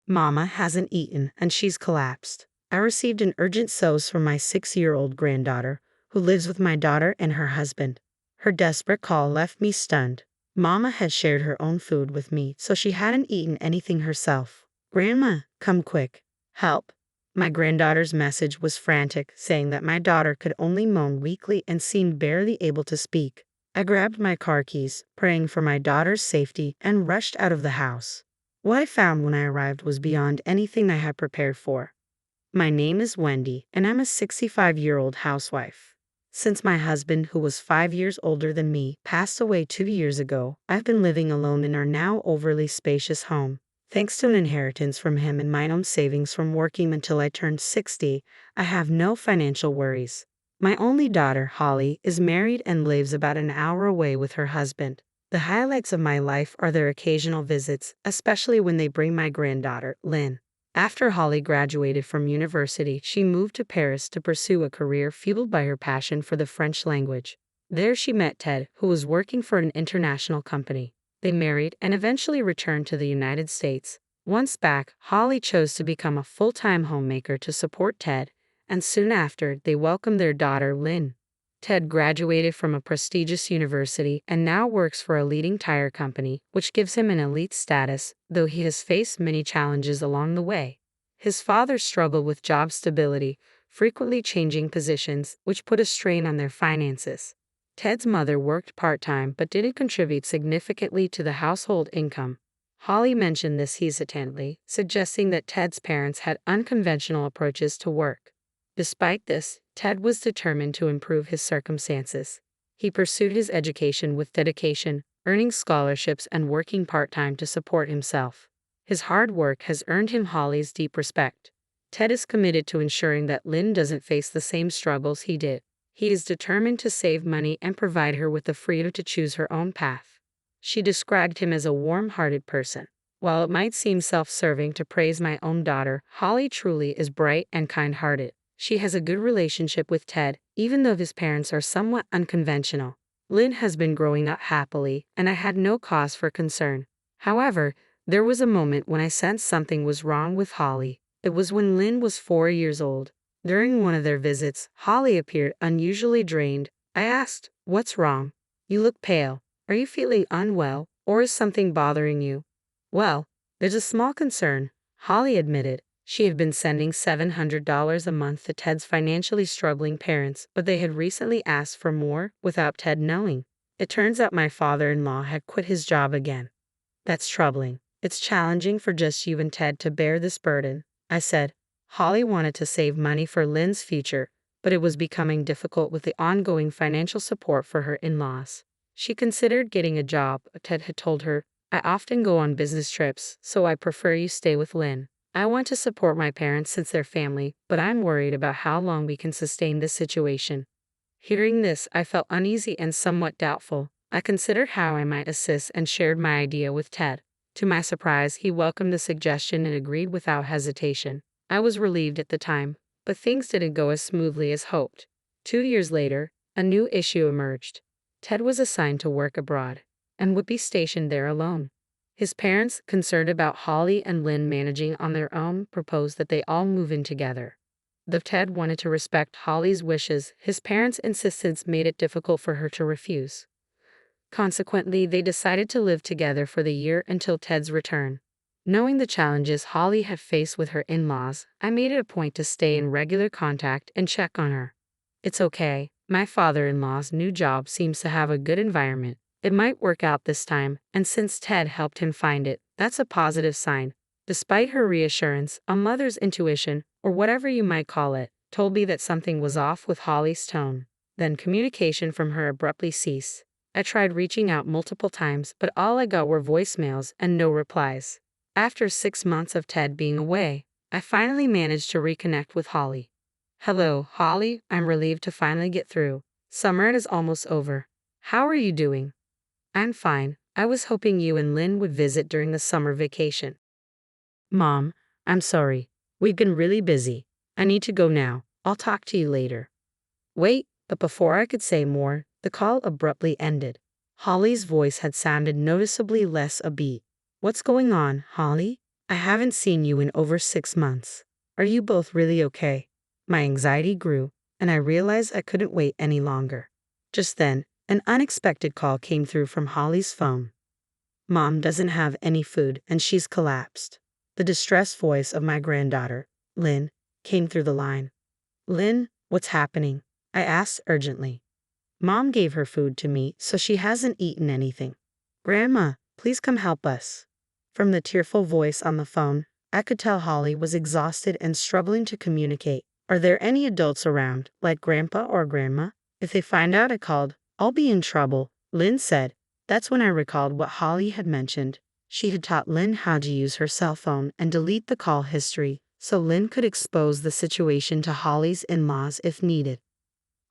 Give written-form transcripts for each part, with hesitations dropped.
Mama hasn't eaten and she's collapsed. I received an urgent SOS from my 6-year-old granddaughter, who lives with my daughter and her husband. Her desperate call left me stunned. Mama had shared her own food with me, so she hadn't eaten anything herself. Grandma, come quick. Help. My granddaughter's message was frantic, saying that my daughter could only moan weakly and seemed barely able to speak. I grabbed my car keys, praying for my daughter's safety, and rushed out of the house. What I found when I arrived was beyond anything I had prepared for. My name is Wendy, and I'm a 65-year-old housewife. Since my husband, who was 5 years older than me, passed away 2 years ago, I've been living alone in our now overly spacious home. Thanks to an inheritance from him and my own savings from working until I turned 60, I have no financial worries. My only daughter, Holly, is married and lives about an hour away with her husband. The highlights of my life are their occasional visits, especially when they bring my granddaughter, Lynn. After Holly graduated from university, she moved to Paris to pursue a career fueled by her passion for the French language. There she met Ted, who was working for an international company. They married and eventually returned to the United States. Once back, Holly chose to become a full-time homemaker to support Ted, and soon after, they welcomed their daughter, Lynn. Ted graduated from a prestigious university and now works for a leading tire company, which gives him an elite status, though he has faced many challenges along the way. His father struggled with job stability, frequently changing positions, which put a strain on their finances. Ted's mother worked part-time but didn't contribute significantly to the household income. Holly mentioned this hesitantly, suggesting that Ted's parents had unconventional approaches to work. Despite this, Ted was determined to improve his circumstances. He pursued his education with dedication, earning scholarships and working part-time to support himself. His hard work has earned him Holly's deep respect. Ted is committed to ensuring that Lynn doesn't face the same struggles he did. He is determined to save money and provide her with the freedom to choose her own path. She described him as a warm-hearted person. While it might seem self-serving to praise my own daughter, Holly truly is bright and kind-hearted. She has a good relationship with Ted, even though his parents are somewhat unconventional. Lynn has been growing up happily, and I had no cause for concern. However, there was a moment when I sensed something was wrong with Holly. It was when Lynn was 4 years old. During one of their visits, Holly appeared unusually drained. I asked, "What's wrong? You look pale. Are you feeling unwell, or is something bothering you?" "Well, there's a small concern," Holly admitted. She had been sending $700 a month to Ted's financially struggling parents, but they had recently asked for more without Ted knowing. It turns out my father-in-law had quit his job again. "That's troubling. It's challenging for just you and Ted to bear this burden," I said. Holly wanted to save money for Lynn's future, but it was becoming difficult with the ongoing financial support for her in-laws. She considered getting a job, but Ted had told her, "I often go on business trips, so I prefer you stay with Lynn. I want to support my parents since they're family, but I'm worried about how long we can sustain this situation." Hearing this, I felt uneasy and somewhat doubtful. I considered how I might assist and shared my idea with Ted. To my surprise, he welcomed the suggestion and agreed without hesitation. I was relieved at the time, but things didn't go as smoothly as hoped. 2 years later, a new issue emerged. Ted was assigned to work abroad, and would be stationed there alone. His parents, concerned about Holly and Lynn managing on their own, proposed that they all move in together. Though Ted wanted to respect Holly's wishes, his parents' insistence made it difficult for her to refuse. Consequently, they decided to live together for the year until Ted's return. Knowing the challenges Holly had faced with her in-laws, I made it a point to stay in regular contact and check on her. "It's okay. My father-in-law's new job seems to have a good environment. It might work out this time, and since Ted helped him find it, that's a positive sign." Despite her reassurance, a mother's intuition, or whatever you might call it, told me that something was off with Holly's tone. Then communication from her abruptly ceased. I tried reaching out multiple times, but all I got were voicemails and no replies. After 6 months of Ted being away, I finally managed to reconnect with Holly. "Hello, Holly. I'm relieved to finally get through. Summer is almost over. How are you doing?" "I'm fine. I was hoping you and Lynn would visit during the summer vacation." "Mom, I'm sorry. We've been really busy. I need to go now. I'll talk to you later." Wait, but before I could say more, the call abruptly ended. Holly's voice had sounded noticeably less upbeat. "What's going on, Holly? I haven't seen you in over 6 months. Are you both really okay? My anxiety grew, and I realized I couldn't wait any longer. Just then, an unexpected call came through from Holly's phone. Mom doesn't have any food and she's collapsed. The distressed voice of my granddaughter, Lynn, came through the line. Lynn, what's happening? I asked urgently. Mom gave her food to me, so she hasn't eaten anything. Grandma, please come help us. From the tearful voice on the phone, I could tell Holly was exhausted and struggling to communicate. Are there any adults around, like Grandpa or Grandma? If they find out I called, I'll be in trouble, Lynn said. That's when I recalled what Holly had mentioned. She had taught Lynn how to use her cell phone and delete the call history, so Lynn could expose the situation to Holly's in-laws if needed.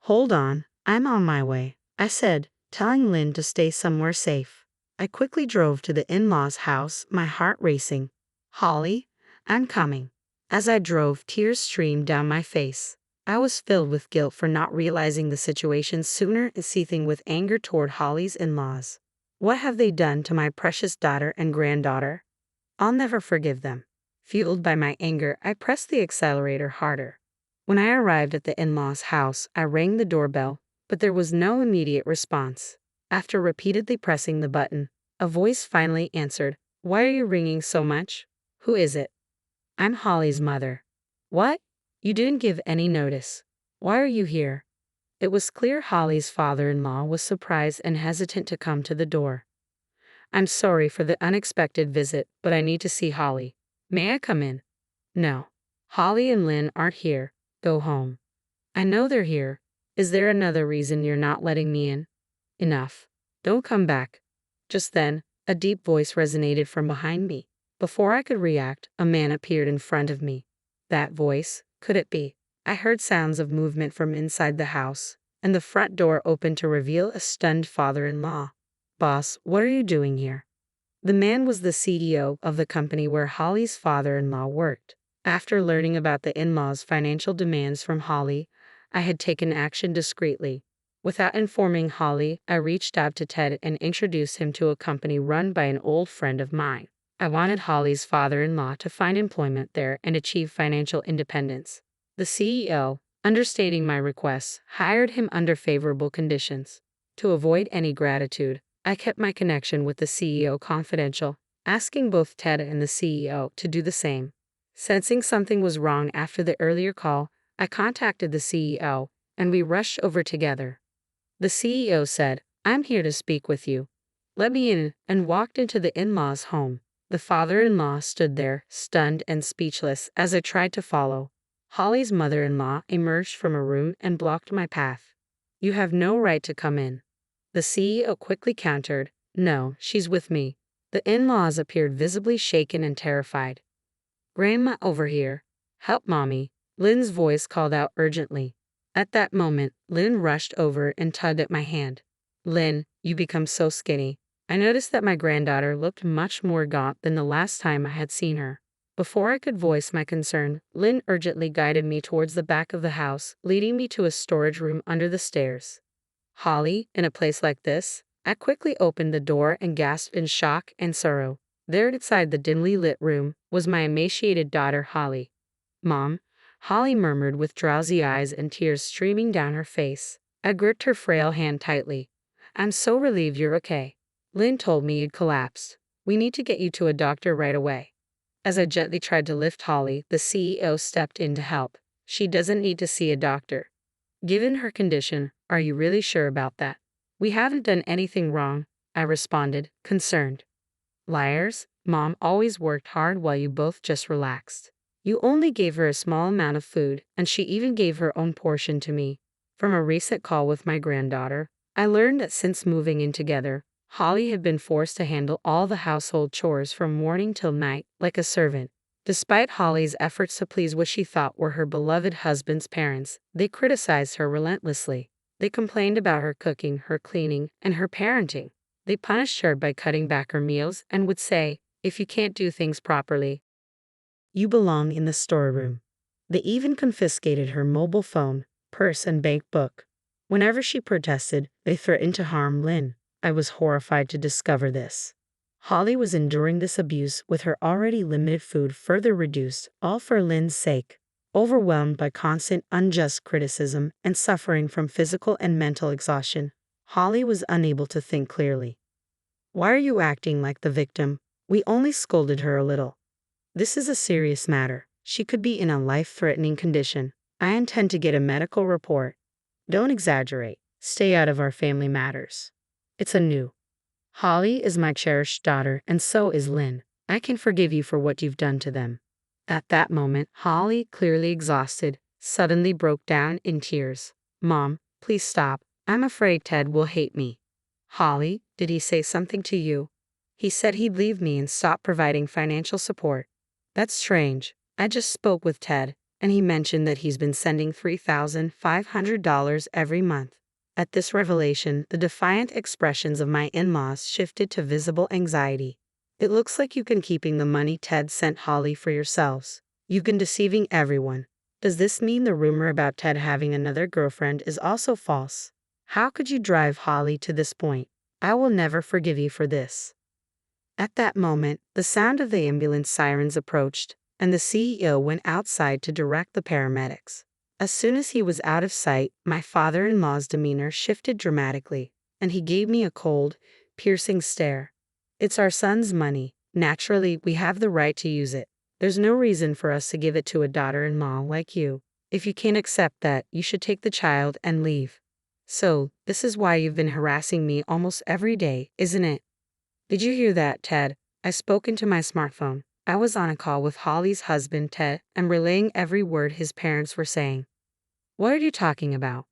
Hold on, I'm on my way, I said, telling Lynn to stay somewhere safe. I quickly drove to the in-laws' house, my heart racing. Holly, I'm coming. As I drove, tears streamed down my face. I was filled with guilt for not realizing the situation sooner and seething with anger toward Holly's in-laws. What have they done to my precious daughter and granddaughter? I'll never forgive them. Fueled by my anger, I pressed the accelerator harder. When I arrived at the in-laws' house, I rang the doorbell, but there was no immediate response. After repeatedly pressing the button, a voice finally answered. Why are you ringing so much? Who is it? I'm Holly's mother. What? You didn't give any notice. Why are you here? It was clear Holly's father-in-law was surprised and hesitant to come to the door. I'm sorry for the unexpected visit, but I need to see Holly. May I come in? No. Holly and Lynn aren't here. Go home. I know they're here. Is there another reason you're not letting me in? Enough. Don't come back. Just then, a deep voice resonated from behind me. Before I could react, a man appeared in front of me. That voice, could it be? I heard sounds of movement from inside the house, and the front door opened to reveal a stunned father-in-law. Boss, what are you doing here? The man was the CEO of the company where Holly's father-in-law worked. After learning about the in-laws' financial demands from Holly, I had taken action discreetly. Without informing Holly, I reached out to Ted and introduced him to a company run by an old friend of mine. I wanted Holly's father-in-law to find employment there and achieve financial independence. The CEO, understating my requests, hired him under favorable conditions. To avoid any gratitude, I kept my connection with the CEO confidential, asking both Ted and the CEO to do the same. Sensing something was wrong after the earlier call, I contacted the CEO, and we rushed over together. The CEO said, I'm here to speak with you. Let me in, and walked into the in-laws' home. The father-in-law stood there, stunned and speechless, as I tried to follow. Holly's mother-in-law emerged from a room and blocked my path. You have no right to come in. The CEO quickly countered, No, she's with me. The in-laws appeared visibly shaken and terrified. Grandma, over here. Help mommy, Lynn's voice called out urgently. At that moment, Lynn rushed over and tugged at my hand. Lynn, you become so skinny. I noticed that my granddaughter looked much more gaunt than the last time I had seen her. Before I could voice my concern, Lynn urgently guided me towards the back of the house, leading me to a storage room under the stairs. Holly, in a place like this? I quickly opened the door and gasped in shock and sorrow. There inside the dimly lit room was my emaciated daughter Holly. Mom, Holly murmured with drowsy eyes and tears streaming down her face. I gripped her frail hand tightly. I'm so relieved you're okay. Lynn told me you'd collapsed. We need to get you to a doctor right away. As I gently tried to lift Holly, the CEO stepped in to help. She doesn't need to see a doctor. Given her condition, are you really sure about that? We haven't done anything wrong, I responded, concerned. Liars, Mom always worked hard while you both just relaxed. You only gave her a small amount of food, and she even gave her own portion to me. From a recent call with my granddaughter, I learned that since moving in together, Holly had been forced to handle all the household chores from morning till night, like a servant. Despite Holly's efforts to please what she thought were her beloved husband's parents, they criticized her relentlessly. They complained about her cooking, her cleaning, and her parenting. They punished her by cutting back her meals and would say, if you can't do things properly, you belong in the storeroom. They even confiscated her mobile phone, purse, and bank book. Whenever she protested, they threatened to harm Lynn. I was horrified to discover this. Holly was enduring this abuse with her already limited food further reduced, all for Lynn's sake. Overwhelmed by constant unjust criticism and suffering from physical and mental exhaustion, Holly was unable to think clearly. Why are you acting like the victim? We only scolded her a little. This is a serious matter. She could be in a life-threatening condition. I intend to get a medical report. Don't exaggerate. Stay out of our family matters. It's a new. Holly is my cherished daughter, and so is Lynn. I can forgive you for what you've done to them. At that moment, Holly, clearly exhausted, suddenly broke down in tears. Mom, please stop. I'm afraid Ted will hate me. Holly, did he say something to you? He said he'd leave me and stop providing financial support. That's strange. I just spoke with Ted, and he mentioned that he's been sending $3,500 every month. At this revelation, the defiant expressions of my in-laws shifted to visible anxiety. It looks like you've been keeping the money Ted sent Holly for yourselves. You've been deceiving everyone. Does this mean the rumor about Ted having another girlfriend is also false? How could you drive Holly to this point? I will never forgive you for this. At that moment, the sound of the ambulance sirens approached, and the CEO went outside to direct the paramedics. As soon as he was out of sight, my father-in-law's demeanor shifted dramatically, and he gave me a cold, piercing stare. It's our son's money. Naturally, we have the right to use it. There's no reason for us to give it to a daughter-in-law like you. If you can't accept that, you should take the child and leave. So, this is why you've been harassing me almost every day, isn't it? Did you hear that, Ted? I spoke into my smartphone. I was on a call with Holly's husband, Ted, and relaying every word his parents were saying. What are you talking about?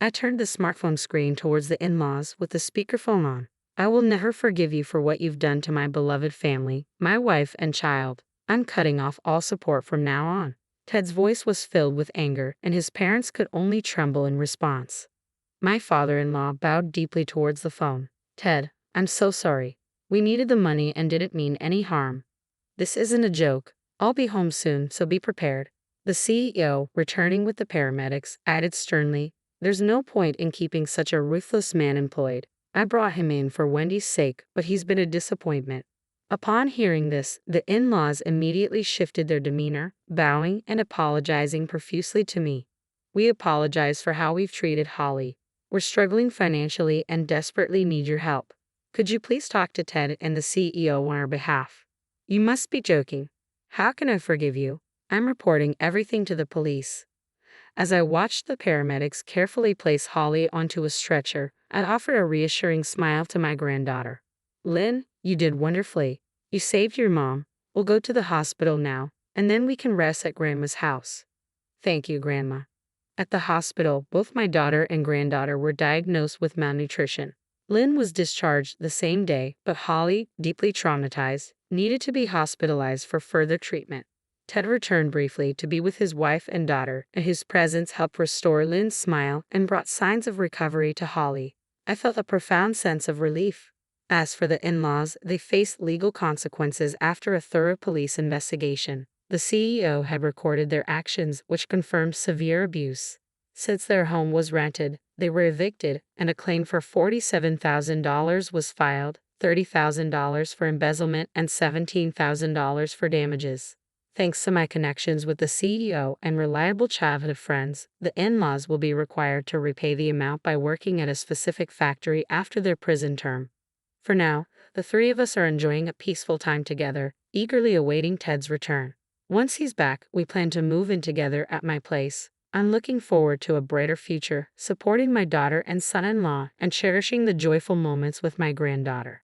I turned the smartphone screen towards the in-laws with the speakerphone on. I will never forgive you for what you've done to my beloved family, my wife and child. I'm cutting off all support from now on. Ted's voice was filled with anger, and his parents could only tremble in response. My father-in-law bowed deeply towards the phone. Ted, I'm so sorry. We needed the money and didn't mean any harm. This isn't a joke. I'll be home soon, so be prepared. The CEO, returning with the paramedics, added sternly, There's no point in keeping such a ruthless man employed. I brought him in for Wendy's sake, but he's been a disappointment. Upon hearing this, the in-laws immediately shifted their demeanor, bowing and apologizing profusely to me. We apologize for how we've treated Holly. We're struggling financially and desperately need your help. Could you please talk to Ted and the CEO on our behalf? You must be joking. How can I forgive you? I'm reporting everything to the police. As I watched the paramedics carefully place Holly onto a stretcher, I offered a reassuring smile to my granddaughter. Lynn, you did wonderfully. You saved your mom. We'll go to the hospital now, and then we can rest at Grandma's house. Thank you, Grandma. At the hospital, both my daughter and granddaughter were diagnosed with malnutrition. Lynn was discharged the same day, but Holly, deeply traumatized, needed to be hospitalized for further treatment. Ted returned briefly to be with his wife and daughter, and his presence helped restore Lynn's smile and brought signs of recovery to Holly. I felt a profound sense of relief. As for the in-laws, they faced legal consequences after a thorough police investigation. The CEO had recorded their actions, which confirmed severe abuse. Since their home was rented, they were evicted, and a claim for $47,000 was filed, $30,000 for embezzlement, and $17,000 for damages. Thanks to my connections with the CEO and reliable childhood friends, the in-laws will be required to repay the amount by working at a specific factory after their prison term. For now, the three of us are enjoying a peaceful time together, eagerly awaiting Ted's return. Once he's back, we plan to move in together at my place. I'm looking forward to a brighter future, supporting my daughter and son-in-law, and cherishing the joyful moments with my granddaughter.